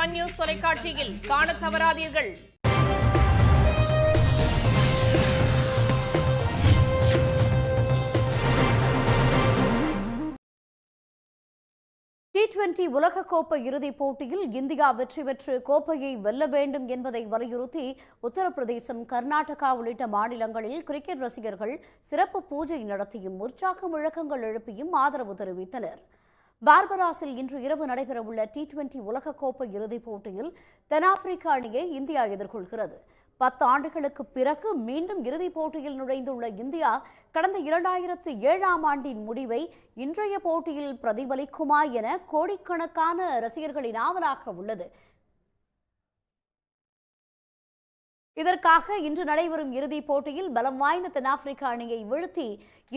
Sun news தொலைக்காட்சியில் காணத் தவறாதீர்கள். T20 உலகக்கோப்பை இறுதிப் போட்டியில் இந்தியா வெற்றி பெற்று கோப்பையை வெல்ல வேண்டும் என்பதை வலியுறுத்தி உத்தரப்பிரதேசம், கர்நாடகா உள்ளிட்ட மாநிலங்களில் கிரிக்கெட் ரசிகர்கள் சிறப்பு பூஜை நடத்தியும் உற்சாக முழக்கங்கள் எழுப்பியும் ஆதரவு தெரிவித்தனர். பார்பராஸில் இன்று இரவு நடைபெறவுள்ள T20 உலகக்கோப்பை இறுதிப் போட்டியில் தென்னாப்பிரிக்க அணியை இந்தியா எதிர்கொள்கிறது. 10 ஆண்டுகளுக்கு பிறகு மீண்டும் இறுதிப் போட்டியில் நுழைந்துள்ள இந்தியா கடந்த 2007ஆம் ஆண்டின் முடிவை இன்றைய போட்டியில் பிரதிபலிக்குமா என கோடிக்கணக்கான ரசிகர்களின் ஆவலாக உள்ளது. இதற்காக இன்று நடைபெறும் இறுதிப் போட்டியில் பலம் வாய்ந்த தென்னாப்பிரிக்க அணியை வீழ்த்தி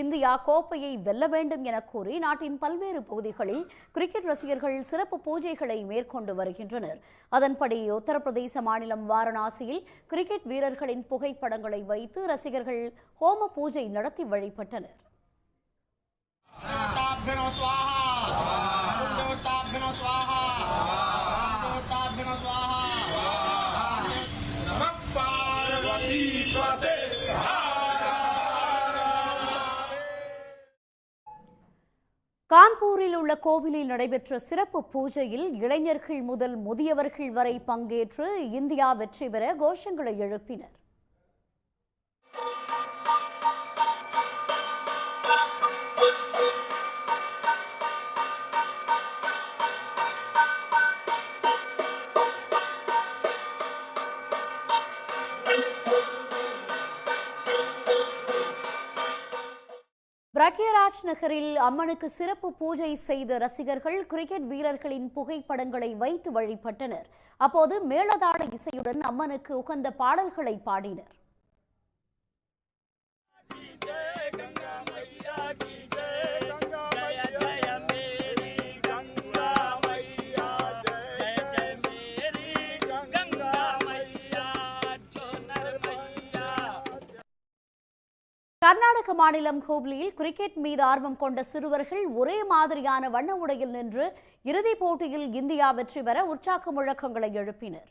இந்தியா கோப்பையை வெல்ல வேண்டும் என கூறி நாட்டின் பல்வேறு பகுதிகளில் கிரிக்கெட் ரசிகர்கள் சிறப்பு பூஜைகளை மேற்கொண்டு வருகின்றனர். அதன்படி உத்தரப்பிரதேச மாநிலம் வாரணாசியில் கிரிக்கெட் வீரர்களின் புகைப்படங்களை வைத்து ரசிகர்கள் ஹோம பூஜை நடத்தி வழிபட்டனர். கான்பூரில் உள்ள கோவிலில் நடைபெற்ற சிறப்பு பூஜையில் இளைஞர்கள் முதல் முதியவர்கள் வரை பங்கேற்று இந்தியா வெற்றி பெற கோஷங்களை எழுப்பினர். பிரக்யாராஜ் நகரில் அம்மனுக்கு சிறப்பு பூஜை செய்த ரசிகர்கள் கிரிக்கெட் வீரர்களின் புகைப்படங்களை வைத்து வழிபட்டனர். அப்போது மேளதாள இசையுடன் அம்மனுக்கு உகந்த பாடல்களை பாடினர். கர்நாடக மாநிலம் ஹூப்ளியில் கிரிக்கெட் மீது ஆர்வம் கொண்ட சிறுவர்கள் ஒரே மாதிரியான வண்ண உடையில் நின்று இறுதிப் போட்டியில் இந்தியா வெற்றி பெற உற்சாக முழக்கங்களை எழுப்பினர்.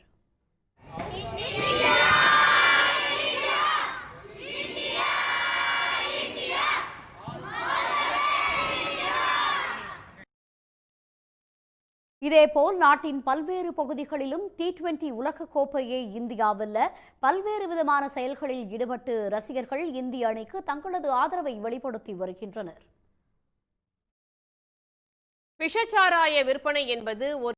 இதேபோல் நாட்டின் பல்வேறு பகுதிகளிலும் T20 உலகக்கோப்பையை இந்தியா வெல்ல பல்வேறு விதமான செயல்களில் ஈடுபட்டு ரசிகர்கள் இந்திய அணிக்கு தங்களது ஆதரவை வெளிப்படுத்தி வருகின்றனர். விஷச்சாராய விற்பனை என்பது ஒரு